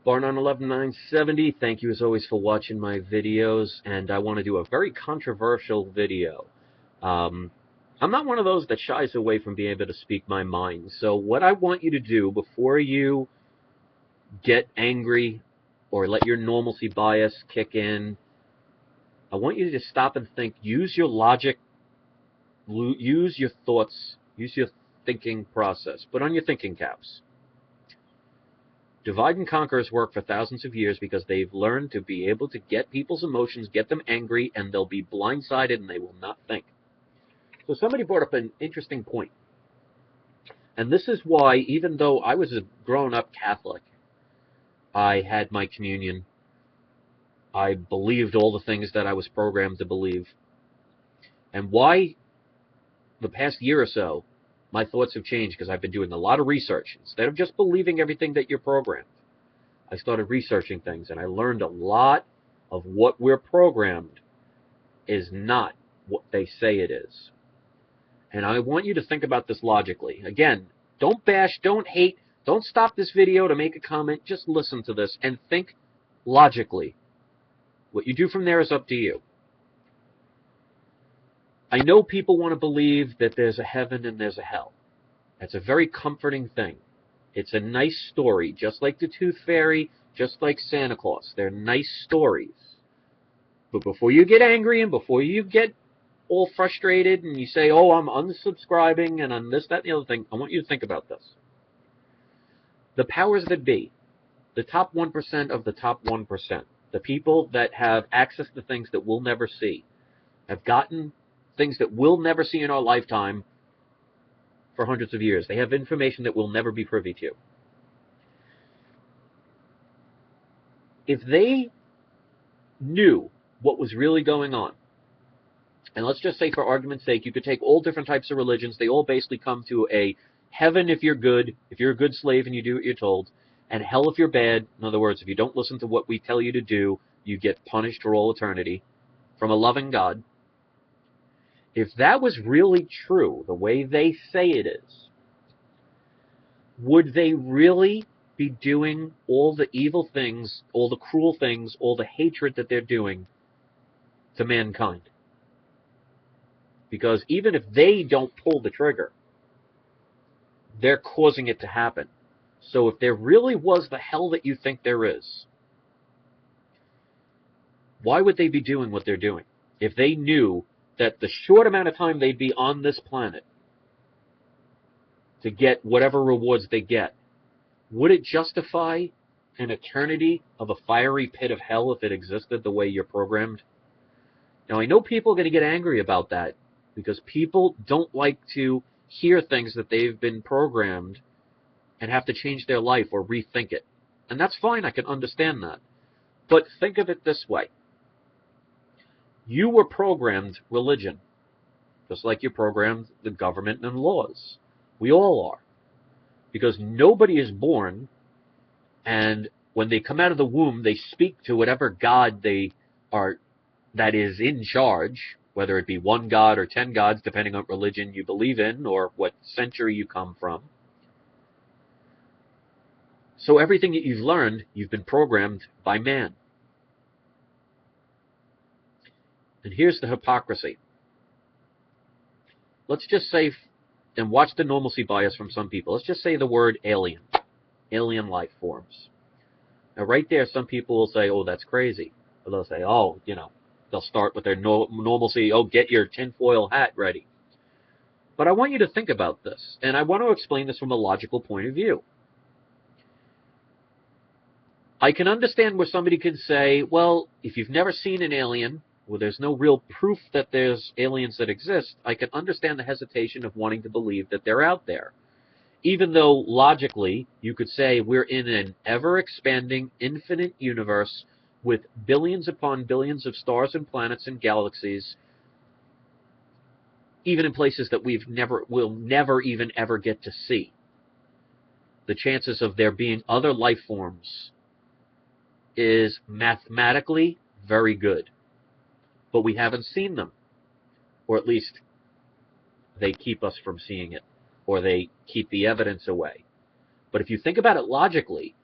Barnon 11970, thank you as always for watching my videos, and I want to do a very controversial video. I'm not one of those that shies away from being able to speak my mind, so what I want you to do before you get angry or let your normalcy bias kick in, I want you to just stop and think, use your logic, use your thoughts, use your thinking process. Put on your thinking caps. Divide and conquer has worked for thousands of years because they've learned to be able to get people's emotions, get them angry, and they'll be blindsided and they will not think. So somebody brought up an interesting point. And this is why, even though I was a grown-up Catholic, I had my communion, I believed all the things that I was programmed to believe, and why the past year or so, my thoughts have changed because I've been doing a lot of research. Instead of just believing everything that you're programmed, I started researching things, and I learned a lot of what we're programmed is not what they say it is. And I want you to think about this logically. Again, don't bash, don't hate, don't stop this video to make a comment. Just listen to this and think logically. What you do from there is up to you. I know people want to believe that there's a heaven and there's a hell. That's a very comforting thing. It's a nice story, just like the Tooth Fairy, just like Santa Claus. They're nice stories. But before you get angry and before you get all frustrated and you say, oh, I'm unsubscribing and I'm this, that, and the other thing, I want you to think about this. The powers that be, the top 1% of the top 1%, the people that have access to things that we'll never see, have gotten things that we'll never see in our lifetime for hundreds of years. They have information that we'll never be privy to. If they knew what was really going on, and let's just say for argument's sake, you could take all different types of religions, they all basically come to a heaven if you're good, if you're a good slave and you do what you're told, and hell if you're bad. In other words, if you don't listen to what we tell you to do, you get punished for all eternity from a loving God. If that was really true, the way they say it is, would they really be doing all the evil things, all the cruel things, all the hatred that they're doing to mankind? Because even if they don't pull the trigger, they're causing it to happen. So if there really was the hell that you think there is, why would they be doing what they're doing? If they knew that the short amount of time they'd be on this planet to get whatever rewards they get, would it justify an eternity of a fiery pit of hell if it existed the way you're programmed? Now, I know people are going to get angry about that because people don't like to hear things that they've been programmed and have to change their life or rethink it. And that's fine, I can understand that. But think of it this way. You were programmed religion, just like you're programmed the government and laws. We all are. Because nobody is born, and when they come out of the womb, they speak to whatever God they are that is in charge, whether it be one God or 10 gods, depending on what religion you believe in or what century you come from. So everything that you've learned, you've been programmed by man. And here's the hypocrisy. Let's just say, and watch the normalcy bias from some people, let's just say the word alien, alien life forms. Now right there, some people will say, oh, that's crazy. Or they'll say, oh, you know, they'll start with their normalcy, oh, get your tinfoil hat ready. But I want you to think about this, and I want to explain this from a logical point of view. I can understand where somebody could say, well, if you've never seen an alien, well, there's no real proof that there's aliens that exist. I can understand the hesitation of wanting to believe that they're out there. Even though, logically, you could say we're in an ever-expanding, infinite universe with billions upon billions of stars and planets and galaxies, even in places that we'll never even ever get to see. The chances of there being other life forms is mathematically very good. But we haven't seen them. Or at least they keep us from seeing it. Or they keep the evidence away. But if you think about it logically,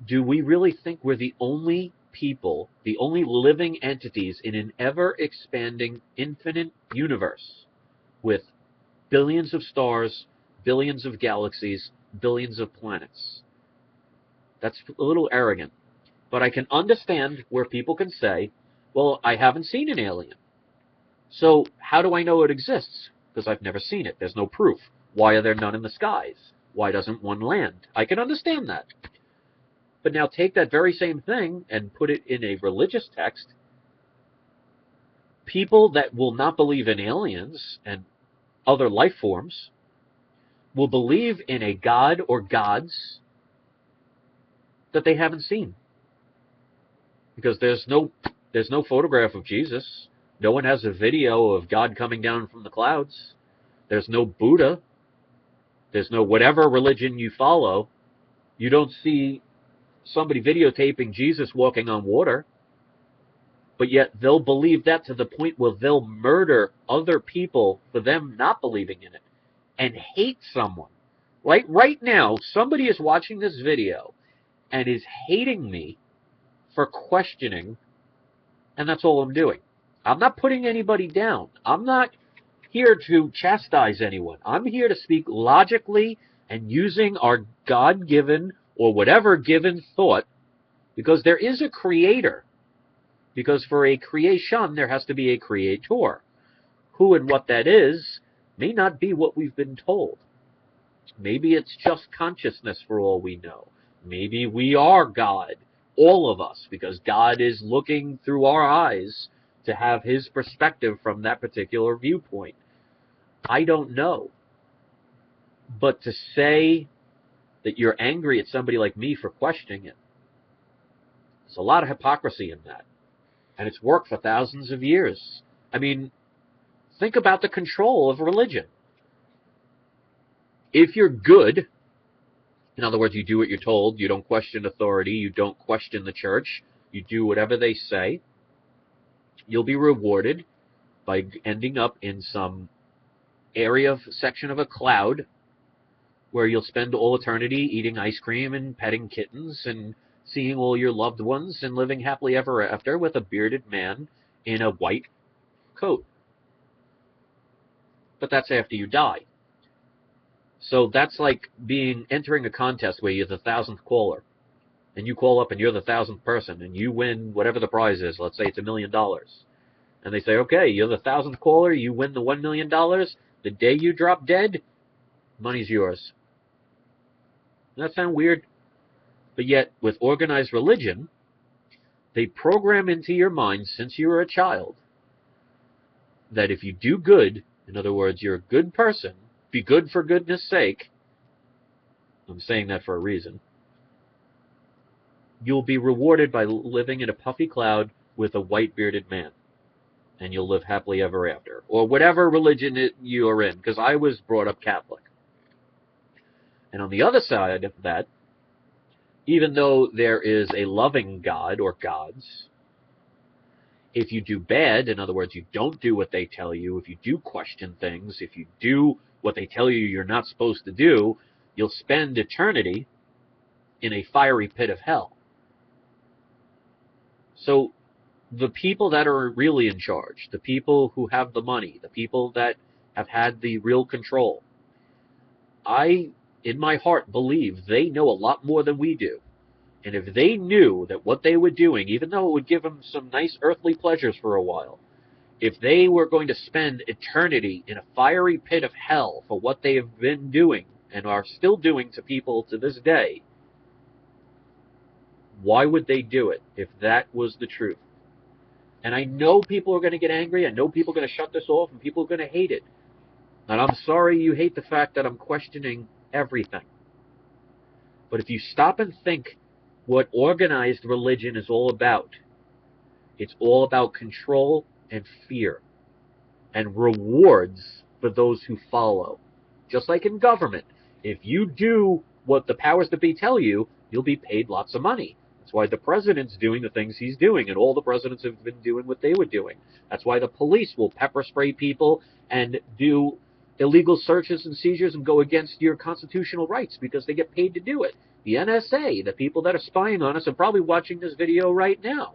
Do we really think we're the only people, the only living entities in an ever-expanding infinite universe with billions of stars, billions of galaxies, billions of planets? That's a little arrogant. But I can understand where people can say, well, I haven't seen an alien. So how do I know it exists? Because I've never seen it. There's no proof. Why are there none in the skies? Why doesn't one land? I can understand that. But now take that very same thing and put it in a religious text. People that will not believe in aliens and other life forms will believe in a god or gods that they haven't seen. Because there's no photograph of Jesus. No one has a video of God coming down from the clouds. There's no Buddha. There's no whatever religion you follow. You don't see somebody videotaping Jesus walking on water. But yet they'll believe that to the point where they'll murder other people for them not believing in it and hate someone. Right now, somebody is watching this video and is hating me for questioning, and that's all I'm doing. I'm not putting anybody down. I'm not here to chastise anyone. I'm here to speak logically and using our God-given or whatever given thought, because there is a creator. Because for a creation, there has to be a creator. Who and what that is may not be what we've been told. Maybe it's just consciousness for all we know. Maybe we are God, all of us, because God is looking through our eyes to have his perspective from that particular viewpoint. I don't know. But to say that you're angry at somebody like me for questioning it, there's a lot of hypocrisy in that. And it's worked for thousands of years. I mean, think about the control of religion. If you're good, in other words, you do what you're told, you don't question authority, you don't question the church, you do whatever they say, you'll be rewarded by ending up in some area, section of a cloud, where you'll spend all eternity eating ice cream and petting kittens and seeing all your loved ones and living happily ever after with a bearded man in a white coat. But that's after you die. So that's like entering a contest where you're the 1,000th caller, and you call up and you're the 1,000th person, and you win whatever the prize is. Let's say it's $1 million. And they say, okay, you're the 1,000th caller, you win the $1 million. The day you drop dead, money's yours. Doesn't that sound weird? But yet, with organized religion, they program into your mind since you were a child that if you do good, in other words, you're a good person, be good for goodness sake, I'm saying that for a reason, you'll be rewarded by living in a puffy cloud with a white bearded man. And you'll live happily ever after. Or whatever religion you are in, because I was brought up Catholic. And on the other side of that, even though there is a loving God or gods, if you do bad, in other words, you don't do what they tell you, if you do question things, if you do what they tell you you're not supposed to do, you'll spend eternity in a fiery pit of hell. So the people that are really in charge, the people who have the money, the people that have had the real control, I, in my heart, believe they know a lot more than we do. And if they knew that what they were doing, even though it would give them some nice earthly pleasures for a while, if they were going to spend eternity in a fiery pit of hell for what they have been doing and are still doing to people to this day, why would they do it if that was the truth? And I know people are going to get angry. I know people are going to shut this off and people are going to hate it. And I'm sorry you hate the fact that I'm questioning everything. But if you stop and think what organized religion is all about, it's all about control and fear and rewards for those who follow. Just like in government, if you do what the powers that be tell you, you'll be paid lots of money. That's why the president's doing the things he's doing, and all the presidents have been doing what they were doing. That's why the police will pepper spray people and do illegal searches and seizures and go against your constitutional rights, because they get paid to do it. The NSA, the people that are spying on us, are probably watching this video right now.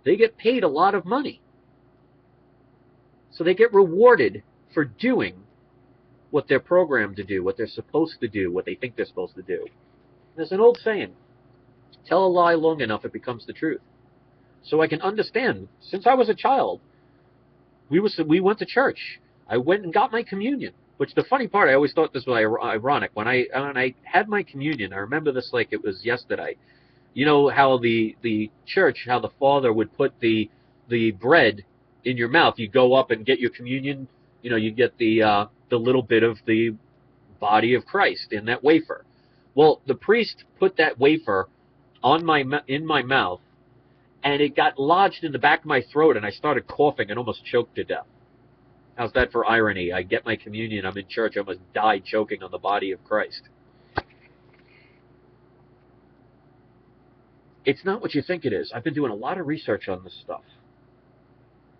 They get paid a lot of money. So they get rewarded for doing what they're programmed to do, what they're supposed to do, what they think they're supposed to do. There's an old saying, tell a lie long enough, it becomes the truth. So I can understand, since I was a child, we went to church. I went and got my communion, which the funny part, I always thought this was ironic. When I had my communion, I remember this like it was yesterday. You know how the church, how the father would put the bread in your mouth. You go up and get your communion. You know, you get the little bit of the body of Christ in that wafer. Well, the priest put that wafer in my mouth, and it got lodged in the back of my throat, and I started coughing and almost choked to death. How's that for irony? I get my communion, I'm in church, I almost died choking on the body of Christ. It's not what you think it is. I've been doing a lot of research on this stuff.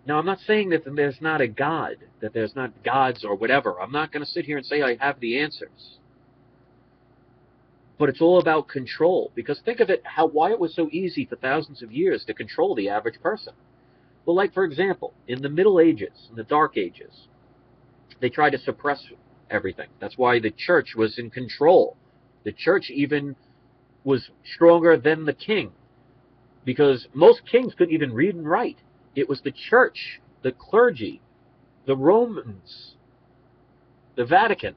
Now, I'm not saying that there's not a God, that there's not gods or whatever. I'm not going to sit here and say I have the answers. But it's all about control. Because think of it, why it was so easy for thousands of years to control the average person. Well, like, for example, in the Middle Ages, in the Dark Ages, they tried to suppress everything. That's why the church was in control. The church even was stronger than the king, because most kings couldn't even read and write. It was the church, the clergy, the Romans, the Vatican.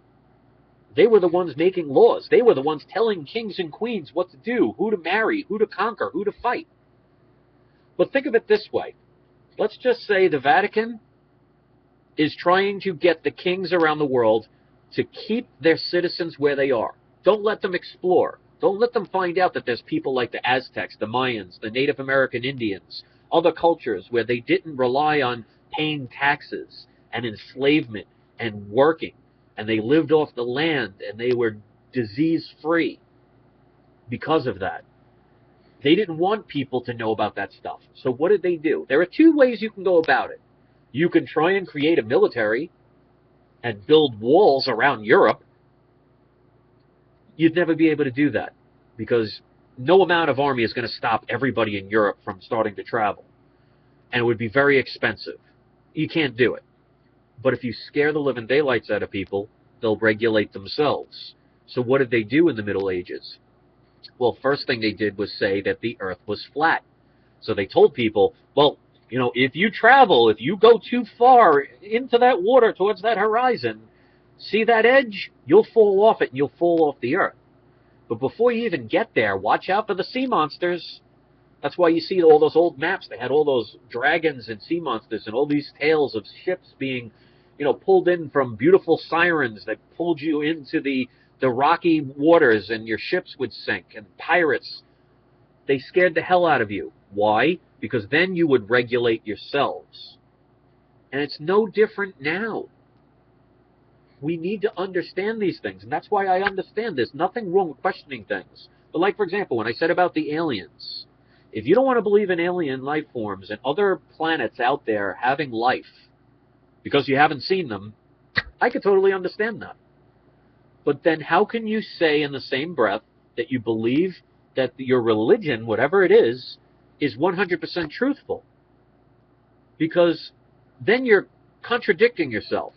They were the ones making laws. They were the ones telling kings and queens what to do, who to marry, who to conquer, who to fight. But think of it this way. Let's just say the Vatican is trying to get the kings around the world to keep their citizens where they are. Don't let them explore. Don't let them find out that there's people like the Aztecs, the Mayans, the Native American Indians, other cultures where they didn't rely on paying taxes and enslavement and working, and they lived off the land and they were disease-free because of that. They didn't want people to know about that stuff. So what did they do? There are two ways you can go about it. You can try and create a military and build walls around Europe. You'd never be able to do that, because no amount of army is going to stop everybody in Europe from starting to travel. And it would be very expensive. You can't do it. But if you scare the living daylights out of people, they'll regulate themselves. So what did they do in the Middle Ages? Well, first thing they did was say that the earth was flat. So they told people, well, you know, if you travel, if you go too far into that water towards that horizon, see that edge? You'll fall off it and you'll fall off the earth. But before you even get there, watch out for the sea monsters. That's why you see all those old maps. They had all those dragons and sea monsters and all these tales of ships being, you know, pulled in from beautiful sirens that pulled you into the rocky waters, and your ships would sink. And pirates, they scared the hell out of you. Why? Because then you would regulate yourselves. And it's no different now. We need to understand these things, and that's why I understand there's nothing wrong with questioning things. But like, for example, when I said about the aliens, if you don't want to believe in alien life forms and other planets out there having life because you haven't seen them, I could totally understand that. But then how can you say in the same breath that you believe that your religion, whatever it is 100% truthful? Because then you're contradicting yourself.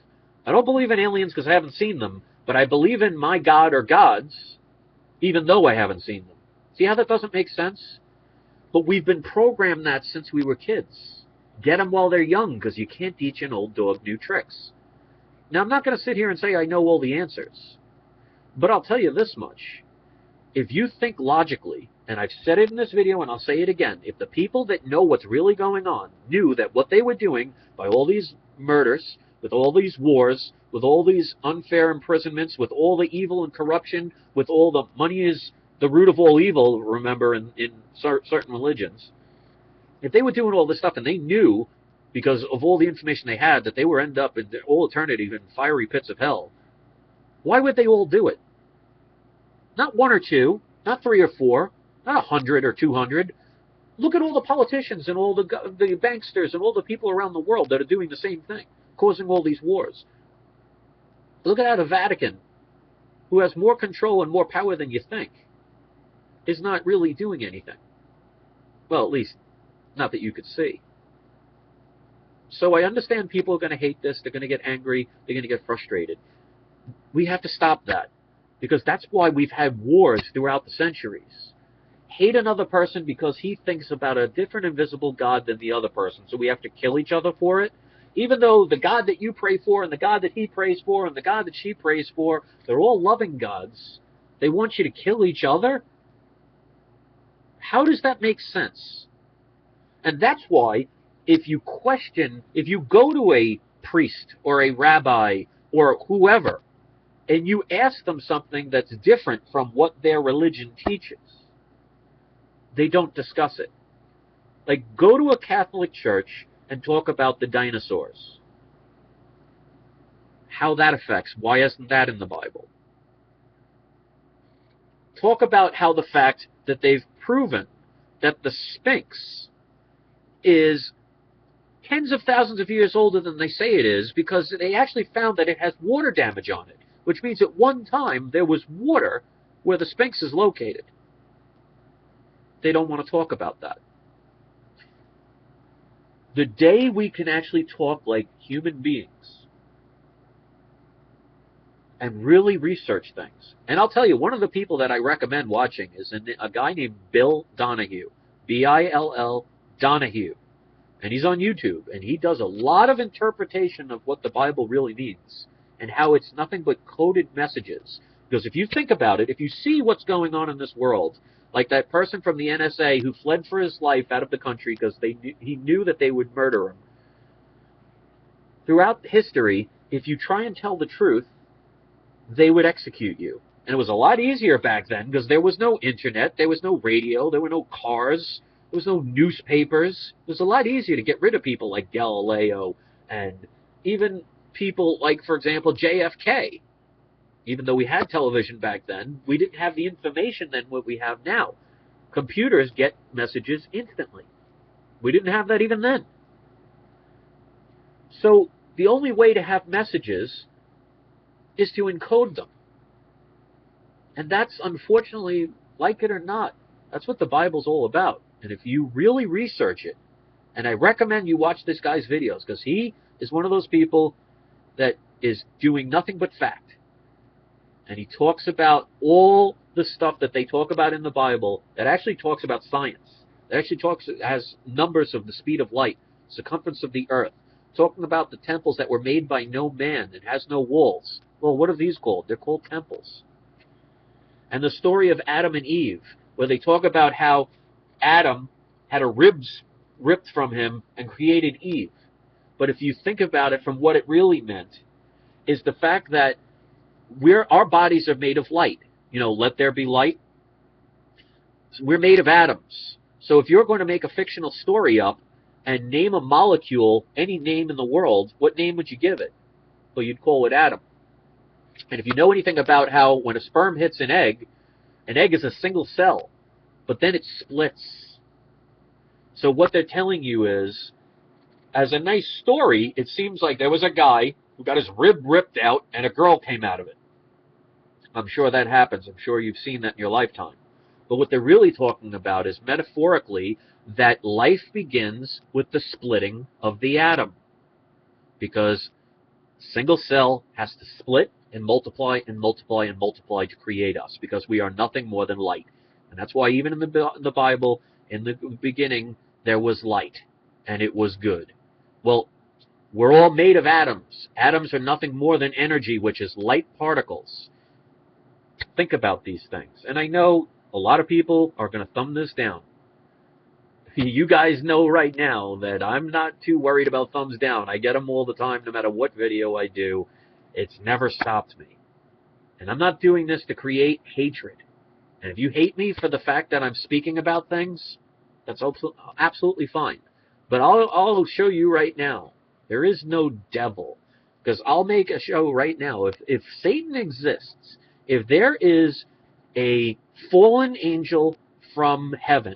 I don't believe in aliens because I haven't seen them, but I believe in my God or gods, even though I haven't seen them. See how that doesn't make sense? But we've been programmed that since we were kids. Get them while they're young, because you can't teach an old dog new tricks. Now, I'm not going to sit here and say I know all the answers, but I'll tell you this much. If you think logically, and I've said it in this video and I'll say it again, if the people that know what's really going on knew that what they were doing by all these murders, with all these wars, with all these unfair imprisonments, with all the evil and corruption, with all the money is the root of all evil, remember, in certain religions, if they were doing all this stuff and they knew, because of all the information they had, that they would end up in all eternity in fiery pits of hell, why would they all do it? Not one or two, not three or four, not 100 or 200. Look at all the politicians and all the banksters and all the people around the world that are doing the same thing, causing all these wars. Look at the Vatican, who has more control and more power than you think. is not really doing anything. Well, at least not that you could see. So I understand people are going to hate this. They're going to get angry. They're going to get frustrated. We have to stop that, because that's why we've had wars throughout the centuries. Hate another person because he thinks about a different invisible God than the other person, so we have to kill each other for it. Even though the God that you pray for and the God that he prays for and the God that she prays for, they're all loving gods. They want you to kill each other? How does that make sense? And that's why if you go to a priest or a rabbi or whoever, and you ask them something that's different from what their religion teaches, they don't discuss it. Like, go to a Catholic church and talk about the dinosaurs. How that affects, why isn't that in the Bible? Talk about how the fact that they've proven that the Sphinx is tens of thousands of years older than they say it is, because they actually found that it has water damage on it, which means at one time there was water where the Sphinx is located. They don't want to talk about that. The day we can actually talk like human beings and really research things. And I'll tell you, one of the people that I recommend watching is a guy named Bill Donahue, Bill Donahue. And he's on YouTube, and he does a lot of interpretation of what the Bible really means and how it's nothing but coded messages. Because if you think about it, if you see what's going on in this world, like that person from the NSA who fled for his life out of the country because he knew that they would murder him. Throughout history, if you try and tell the truth, they would execute you. And it was a lot easier back then because there was no internet, there was no radio, there were no cars, there was no newspapers. It was a lot easier to get rid of people like Galileo and even people like, for example, JFK. Even though we had television back then, we didn't have the information than what we have now. Computers get messages instantly. We didn't have that even then. So the only way to have messages is to encode them. And that's, unfortunately, like it or not, that's what the Bible's all about. And if you really research it, and I recommend you watch this guy's videos, because he is one of those people that is doing nothing but fact. And he talks about all the stuff that they talk about in the Bible that actually talks about science. That actually has numbers of the speed of light, circumference of the earth, talking about the temples that were made by no man and has no walls. Well, what are these called? They're called temples. And the story of Adam and Eve, where they talk about how Adam had a ribs ripped from him and created Eve. But if you think about it from what it really meant, is the fact that our bodies are made of light. You know, let there be light. We're made of atoms. So if you're going to make a fictional story up and name a molecule, any name in the world, what name would you give it? Well, you'd call it atom. And if you know anything about how when a sperm hits an egg is a single cell, but then it splits. So what they're telling you is, as a nice story, it seems like there was a guy who got his rib ripped out and a girl came out of it. I'm sure that happens. I'm sure you've seen that in your lifetime. But what they're really talking about is, metaphorically, that life begins with the splitting of the atom. Because single cell has to split and multiply and multiply and multiply to create us, because we are nothing more than light. And that's why even in the Bible, in the beginning, there was light, and it was good. Well, we're all made of atoms. Atoms are nothing more than energy, which is light particles. Think about these things. And I know a lot of people are going to thumb this down. You guys know right now that I'm not too worried about thumbs down. I get them all the time, no matter what video I do. It's never stopped me. And I'm not doing this to create hatred. And if you hate me for the fact that I'm speaking about things, that's absolutely fine. But I'll show you right now, there is no devil. Because I'll make a show right now. If Satan exists, if there is a fallen angel from heaven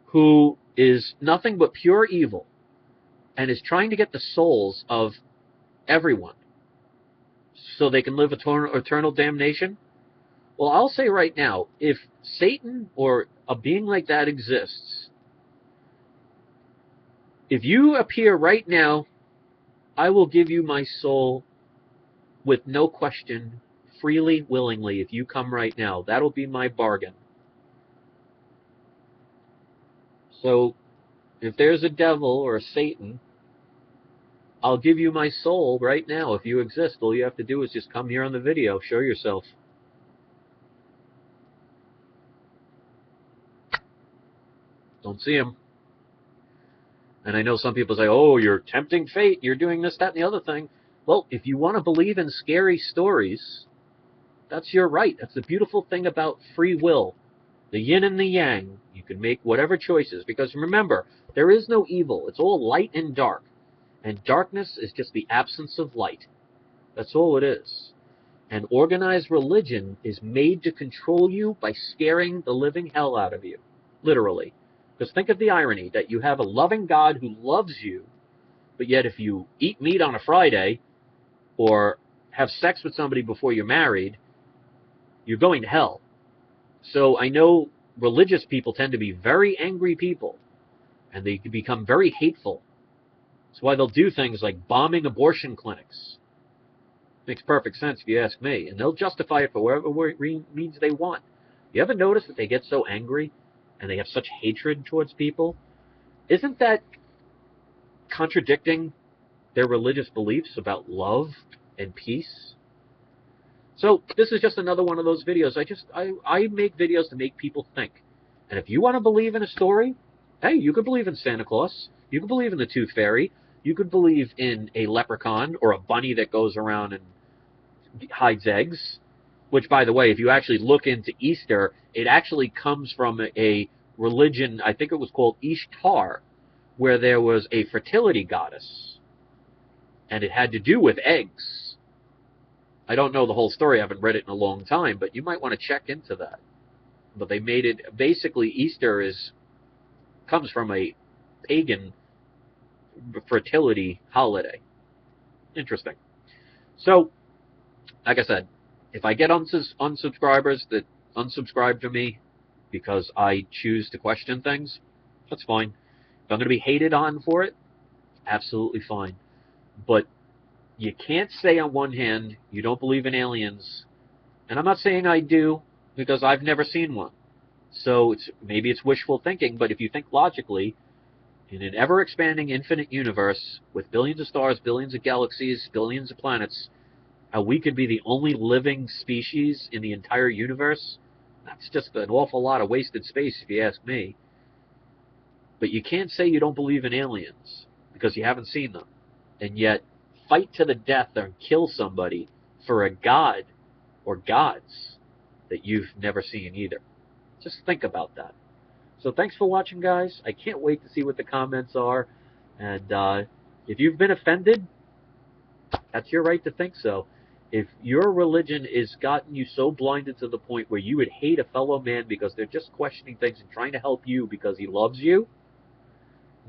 who is nothing but pure evil and is trying to get the souls of everyone so they can live eternal damnation, Well, I'll say right now, if Satan or a being like that exists, if you appear right now, I will give you my soul with no question, freely, willingly, if you come right now. That'll be my bargain. So, if there's a devil or a Satan, I'll give you my soul right now if you exist. All you have to do is just come here on the video, show yourself. Don't see him. And I know some people say, oh, you're tempting fate, you're doing this, that, and the other thing. Well, if you want to believe in scary stories, that's your right. That's the beautiful thing about free will. The yin and the yang. You can make whatever choices. Because remember, there is no evil. It's all light and dark. And darkness is just the absence of light. That's all it is. And organized religion is made to control you by scaring the living hell out of you. Literally. Because think of the irony that you have a loving God who loves you, but yet if you eat meat on a Friday or have sex with somebody before you're married, you're going to hell. So I know religious people tend to be very angry people, and they can become very hateful. That's why they'll do things like bombing abortion clinics. Makes perfect sense if you ask me. And they'll justify it for whatever means they want. You ever notice that they get so angry and they have such hatred towards people? Isn't that contradicting their religious beliefs about love and peace? So this is just another one of those videos. I make videos to make people think. And if you want to believe in a story, hey, you could believe in Santa Claus. You could believe in the Tooth Fairy. You could believe in a leprechaun or a bunny that goes around and hides eggs. Which, by the way, if you actually look into Easter, it actually comes from a religion, I think it was called Ishtar, where there was a fertility goddess. And it had to do with eggs. I don't know the whole story. I haven't read it in a long time, but you might want to check into that. But they made it, basically Easter comes from a pagan fertility holiday. Interesting. So, like I said, if I get unsubscribers that unsubscribe to me because I choose to question things, that's fine. If I'm going to be hated on for it, absolutely fine. But you can't say on one hand you don't believe in aliens, and I'm not saying I do because I've never seen one. So maybe it's wishful thinking, but if you think logically, in an ever-expanding infinite universe with billions of stars, billions of galaxies, billions of planets, how we could be the only living species in the entire universe, that's just an awful lot of wasted space if you ask me. But you can't say you don't believe in aliens because you haven't seen them. And yet, fight to the death and kill somebody for a god or gods that you've never seen either. Just think about that. So thanks for watching, guys. I can't wait to see what the comments are. And if you've been offended, that's your right to think so. If your religion has gotten you so blinded to the point where you would hate a fellow man because they're just questioning things and trying to help you because he loves you,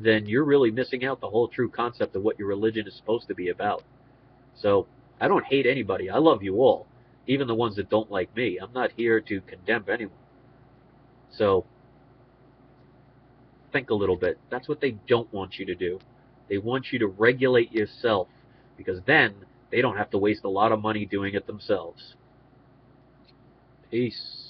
then you're really missing out the whole true concept of what your religion is supposed to be about. So I don't hate anybody. I love you all, even the ones that don't like me. I'm not here to condemn anyone. So think a little bit. That's what they don't want you to do. They want you to regulate yourself, because then they don't have to waste a lot of money doing it themselves. Peace.